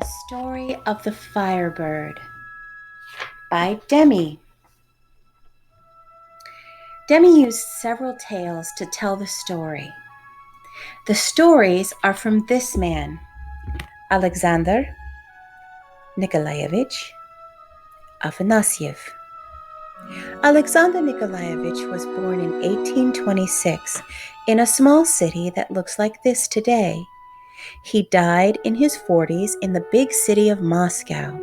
The Story of the Firebird by Demi. Demi used several tales to tell the story. The stories are from this man, Alexander Nikolaevich Afanasyev. Alexander Nikolaevich was born in 1826 in a small city that looks like this today. He died in his 40s in the big city of Moscow.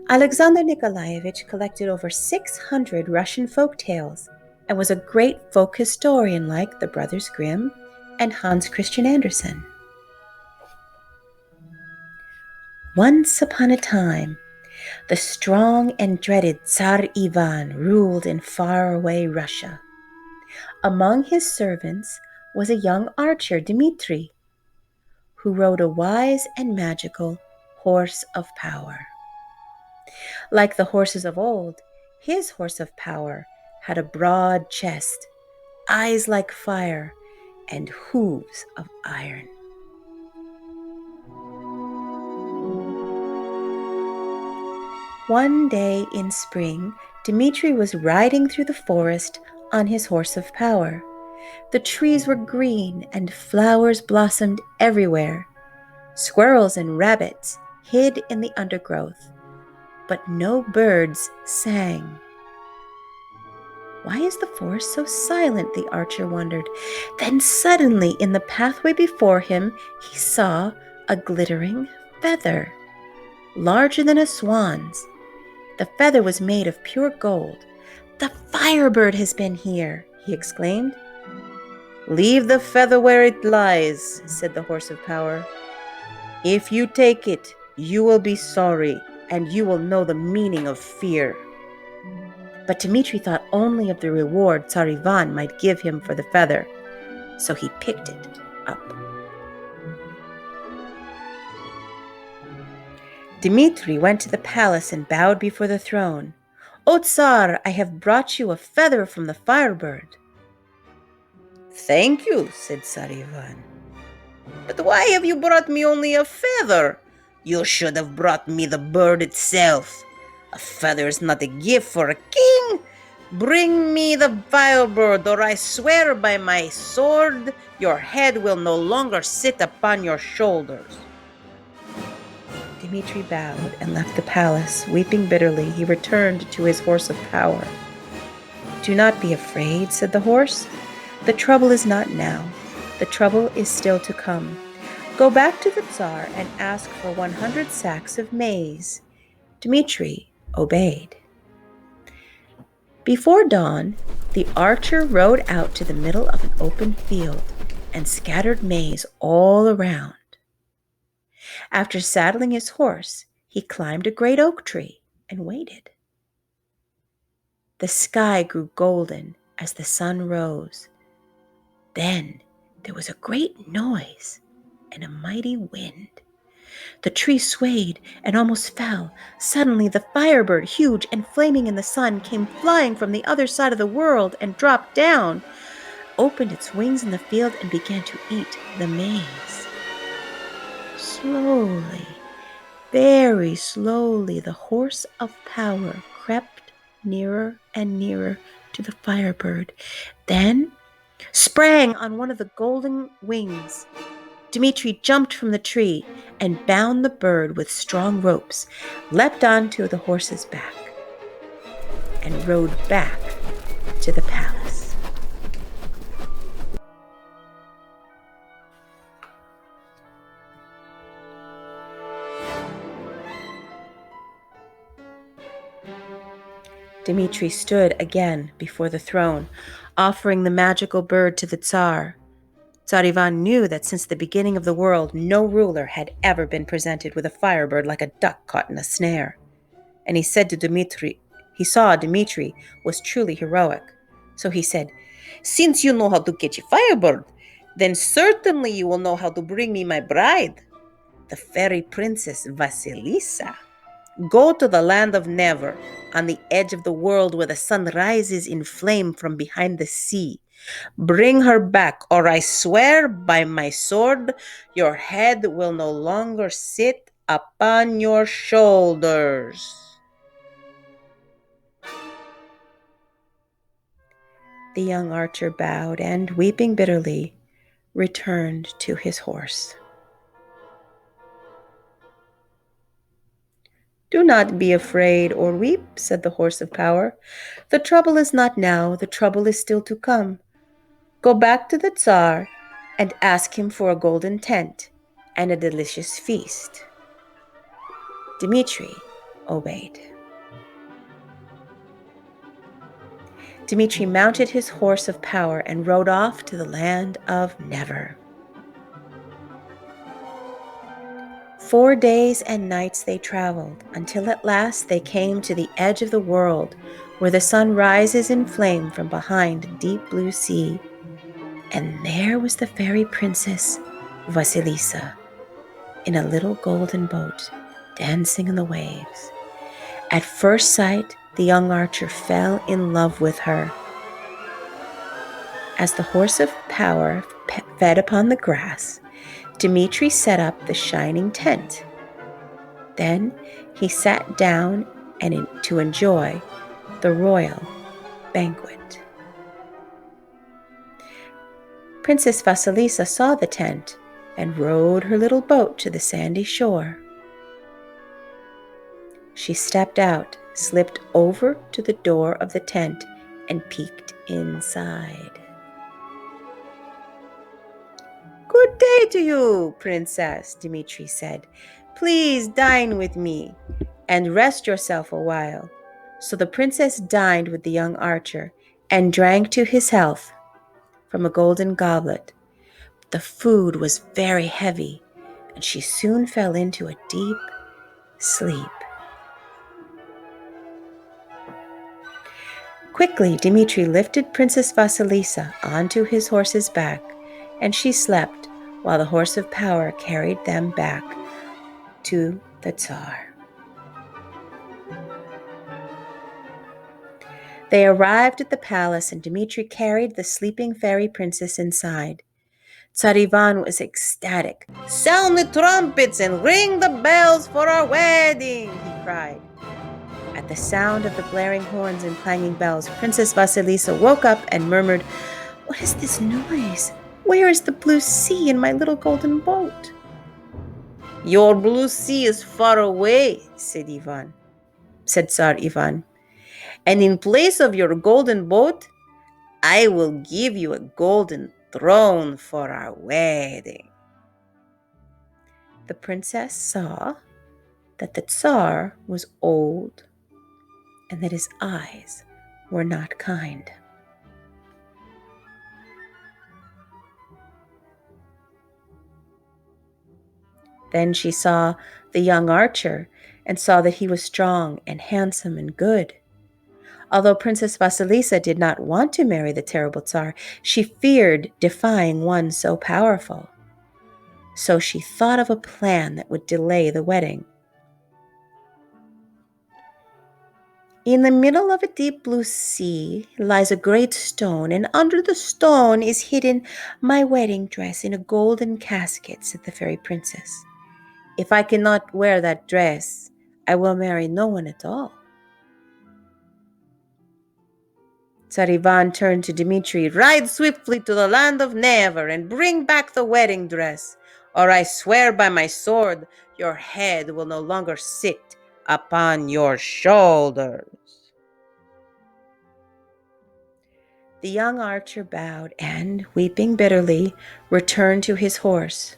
Alexander Nikolaevich collected over 600 Russian folk tales and was a great folk historian like the Brothers Grimm and Hans Christian Andersen. Once upon a time, the strong and dreaded Tsar Ivan ruled in faraway Russia. Among his servants was a young archer, Dmitri, who rode a wise and magical horse of power. Like the horses of old, his horse of power had a broad chest, eyes like fire, and hooves of iron. One day in spring, Dmitri was riding through the forest on his horse of power. The trees were green and flowers blossomed everywhere. Squirrels and rabbits hid in the undergrowth, but no birds sang. Why is the forest so silent? The archer wondered. Then suddenly, in the pathway before him, he saw a glittering feather, larger than a swan's. The feather was made of pure gold. "The Firebird has been here," he exclaimed. "Leave the feather where it lies," said the horse of power. "If you take it, you will be sorry, and you will know the meaning of fear." But Dmitri thought only of the reward Tsar Ivan might give him for the feather, so he picked it up. Dmitri went to the palace and bowed before the throne. "O Tsar, I have brought you a feather from the Firebird." "Thank you," said Tsar Ivan. "But why have you brought me only a feather? You should have brought me the bird itself. A feather is not a gift for a king. Bring me the Firebird, or I swear by my sword your head will no longer sit upon your shoulders." Dmitri bowed and left the palace. Weeping bitterly, he returned to his horse of power. "Do not be afraid," said the horse. "The trouble is not now. The trouble is still to come. Go back to the Tsar and ask for 100 sacks of maize." Dmitri obeyed. Before dawn, the archer rode out to the middle of an open field and scattered maize all around. After saddling his horse, he climbed a great oak tree and waited. The sky grew golden as the sun rose. Then there was a great noise and a mighty wind. The tree swayed and almost fell. Suddenly the Firebird, huge and flaming in the sun, came flying from the other side of the world and dropped down, opened its wings in the field, and began to eat the maize. Slowly, very slowly, the horse of power crept nearer and nearer to the Firebird, then sprang on one of the golden wings. Dmitri jumped from the tree and bound the bird with strong ropes, leapt onto the horse's back, and rode back to the palace. Dmitri stood again before the throne, offering the magical bird to the Tsar. Tsar Ivan knew that since the beginning of the world, no ruler had ever been presented with a firebird like a duck caught in a snare. And he saw Dmitri was truly heroic. So he said, "Since you know how to catch a firebird, then certainly you will know how to bring me my bride, the fairy princess Vasilisa. Go to the land of Never, on the edge of the world where the sun rises in flame from behind the sea. Bring her back, or I swear by my sword, your head will no longer sit upon your shoulders. The young archer bowed and, weeping bitterly, returned to his horse. "Do not be afraid or weep," said the horse of power. "The trouble is not now, the trouble is still to come. Go back to the Tsar and ask him for a golden tent and a delicious feast." Dmitri obeyed. Dmitri mounted his horse of power and rode off to the land of Never. 4 days and nights they traveled, until at last they came to the edge of the world, where the sun rises in flame from behind a deep blue sea. And there was the fairy princess Vasilisa, in a little golden boat, dancing in the waves. At first sight, the young archer fell in love with her. As the horse of power fed upon the grass, Dmitri set up the shining tent. Then he sat down to enjoy the royal banquet. Princess Vasilisa saw the tent and rowed her little boat to the sandy shore. She stepped out, slipped over to the door of the tent, and peeked inside. "Good day to you, Princess," Dmitri said. "Please dine with me and rest yourself a while." So the princess dined with the young archer and drank to his health from a golden goblet. The food was very heavy, and she soon fell into a deep sleep. Quickly, Dmitri lifted Princess Vasilisa onto his horse's back, and she slept while the horse of power carried them back to the Tsar. They arrived at the palace, and Dmitri carried the sleeping fairy princess inside. Tsar Ivan was ecstatic. "Sound the trumpets and ring the bells for our wedding," he cried. At the sound of the blaring horns and clanging bells, Princess Vasilisa woke up and murmured, "What is this noise? Where is the blue sea and my little golden boat?" "Your blue sea is far away," said Tsar Ivan. "And in place of your golden boat, I will give you a golden throne for our wedding." The princess saw that the Tsar was old and that his eyes were not kind. Then she saw the young archer and saw that he was strong and handsome and good. Although Princess Vasilisa did not want to marry the terrible Tsar, she feared defying one so powerful. So she thought of a plan that would delay the wedding. "In the middle of a deep blue sea lies a great stone, and under the stone is hidden my wedding dress in a golden casket," said the fairy princess. "If I cannot wear that dress, I will marry no one at all." Tsar Ivan turned to Dmitri. "Ride swiftly to the land of Never and bring back the wedding dress, or I swear by my sword your head will no longer sit upon your shoulders." The young archer bowed and, weeping bitterly, returned to his horse.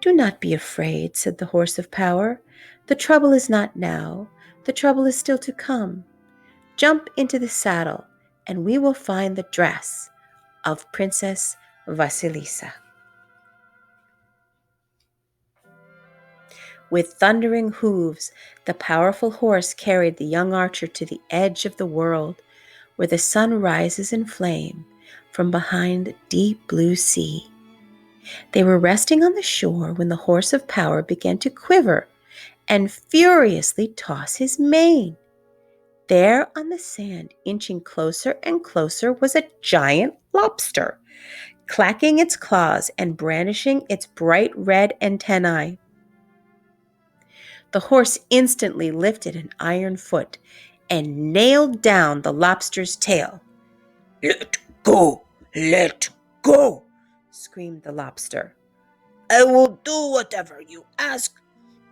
"Do not be afraid," said the horse of power. "The trouble is not now, the trouble is still to come. Jump into the saddle, and we will find the dress of Princess Vasilisa." With thundering hooves, the powerful horse carried the young archer to the edge of the world, where the sun rises in flame from behind the deep blue sea. They were resting on the shore when the horse of power began to quiver and furiously toss his mane. There on the sand, inching closer and closer, was a giant lobster, clacking its claws and brandishing its bright red antennae. The horse instantly lifted an iron foot and nailed down the lobster's tail. "Let go! Let go!" screamed the lobster. "I will do whatever you ask.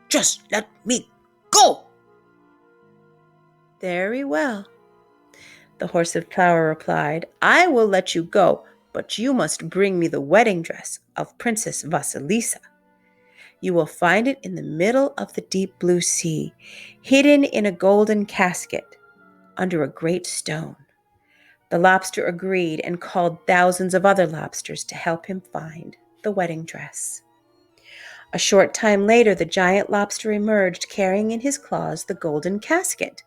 Just let me go." "Very well," the horse of power replied. "I will let you go, but you must bring me the wedding dress of Princess Vasilisa. You will find it in the middle of the deep blue sea, hidden in a golden casket under a great stone." The lobster agreed and called thousands of other lobsters to help him find the wedding dress. A short time later, the giant lobster emerged, carrying in his claws the golden casket.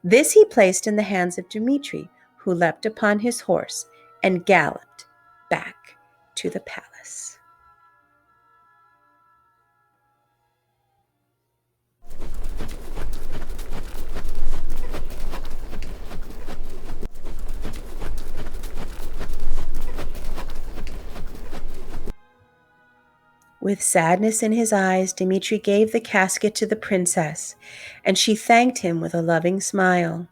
This he placed in the hands of Dmitri, who leapt upon his horse and galloped back to the palace. With sadness in his eyes, Dmitri gave the casket to the princess, and she thanked him with a loving smile.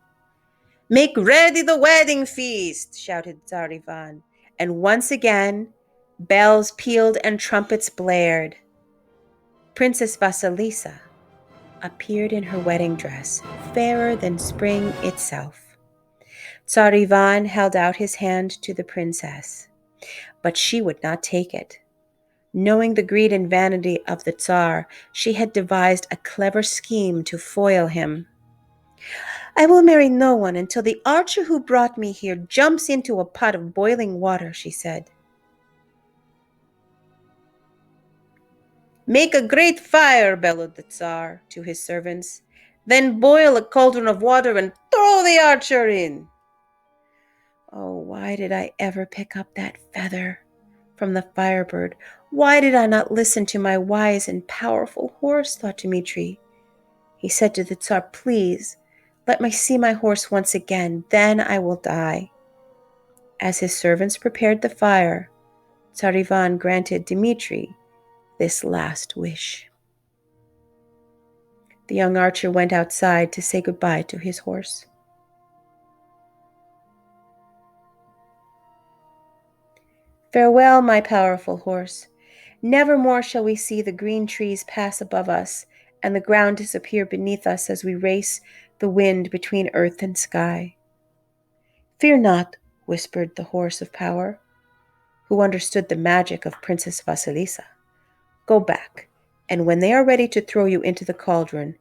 "Make ready the wedding feast!" shouted Tsar Ivan, and once again bells pealed and trumpets blared. Princess Vasilisa appeared in her wedding dress, fairer than spring itself. Tsar Ivan held out his hand to the princess, but she would not take it. Knowing the greed and vanity of the Tsar, she had devised a clever scheme to foil him. "I will marry no one until the archer who brought me here jumps into a pot of boiling water," she said. "Make a great fire," bellowed the Tsar to his servants. "Then boil a cauldron of water and throw the archer in." Oh, why did I ever pick up that feather from the Firebird? Why did I not listen to my wise and powerful horse, thought Dmitri. He said to the Tsar, "Please, let me see my horse once again, then I will die." As his servants prepared the fire, Tsar Ivan granted Dmitri this last wish. The young archer went outside to say goodbye to his horse. "Farewell, my powerful horse. Never more shall we see the green trees pass above us and the ground disappear beneath us as we race the wind between earth and sky." "Fear not," whispered the horse of power, who understood the magic of Princess Vasilisa. "Go back, and when they are ready to throw you into the cauldron,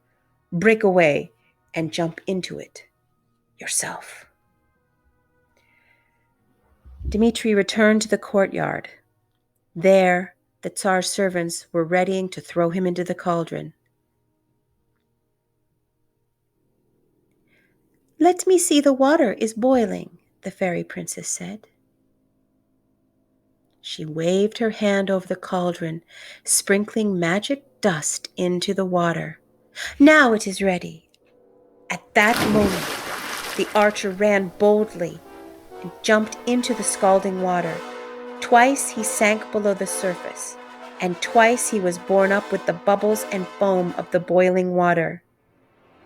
break away and jump into it yourself." Dmitri returned to the courtyard. There, the Tsar's servants were readying to throw him into the cauldron. "Let me see the water is boiling," the fairy princess said. She waved her hand over the cauldron, sprinkling magic dust into the water. "Now it is ready." At that moment, the archer ran boldly and jumped into the scalding water. Twice he sank below the surface, and twice he was borne up with the bubbles and foam of the boiling water.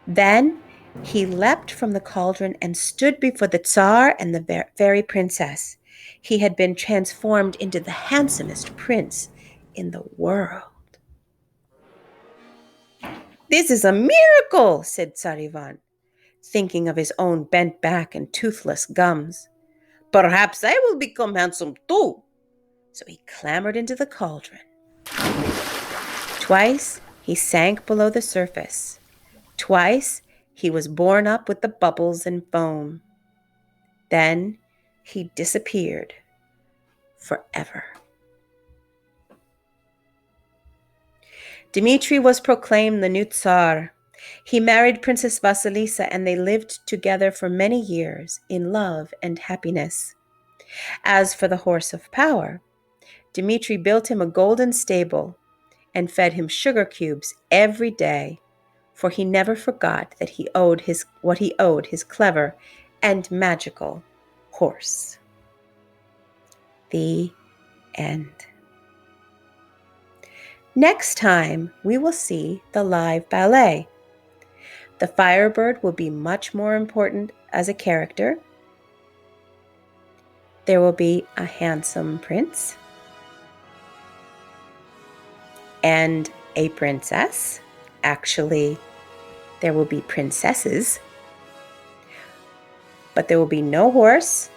Then he leapt from the cauldron and stood before the Tsar and the fairy princess. He had been transformed into the handsomest prince in the world. "This is a miracle," said Tsar Ivan, thinking of his own bent back and toothless gums. "Perhaps I will become handsome too." So he clambered into the cauldron. Twice he sank below the surface. Twice he was borne up with the bubbles and foam. Then he disappeared forever. Dmitri was proclaimed the new Tsar. He married Princess Vasilisa, and they lived together for many years in love and happiness. As for the horse of power, Dmitri built him a golden stable and fed him sugar cubes every day, for he never forgot that what he owed his clever and magical horse. The end. Next time, we will see the live ballet. The Firebird will be much more important as a character. There will be a handsome prince and a princess. Actually, there will be princesses, but there will be no horse,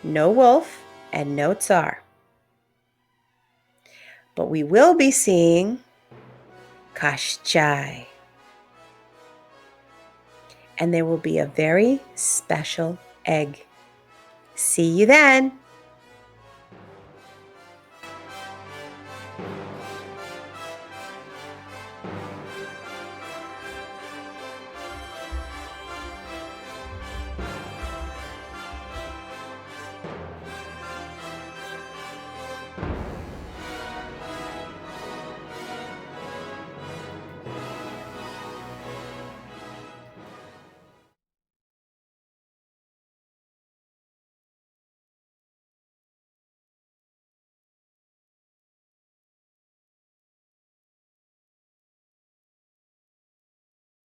no wolf, and no tsar. But we will be seeing Kashchai. And there will be a very special egg. See you then.